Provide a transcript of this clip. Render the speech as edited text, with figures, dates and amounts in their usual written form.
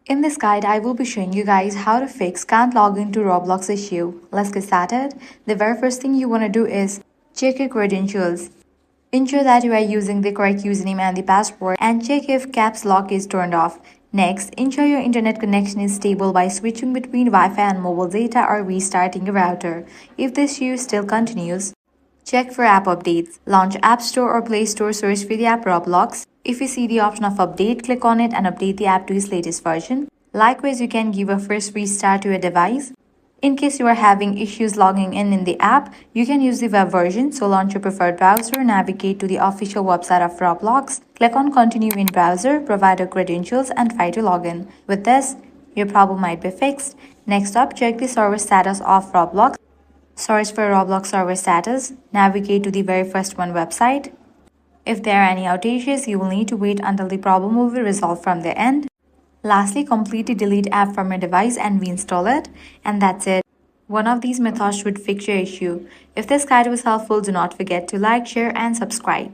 In this guide, I will be showing you guys how to fix can't log into Roblox issue. Let's get started. The very first thing you want to do is check your credentials. Ensure that you are using the correct username and the password and check if caps lock is turned off. Next, ensure your internet connection is stable by switching between Wi-Fi and mobile data or restarting your router. If this issue still continues, check for app updates. Launch App Store or Play Store, search for the app Roblox. If you see the option of update, click on it and update the app to its latest version. Likewise, you can give a first restart to your device. In case you are having issues logging in the app, you can use the web version. So launch your preferred browser, navigate to the official website of Roblox, click on continue in browser, provide your credentials and try to log in. With this, your problem might be fixed. Next up, check the server status of Roblox. Search for Roblox server status, navigate to the very first one website. If there are any outages, you will need to wait until the problem will be resolved from the end. Lastly, completely delete app from your device and reinstall it. And that's it. One of these methods should fix your issue. If this guide was helpful, do not forget to like, share and subscribe.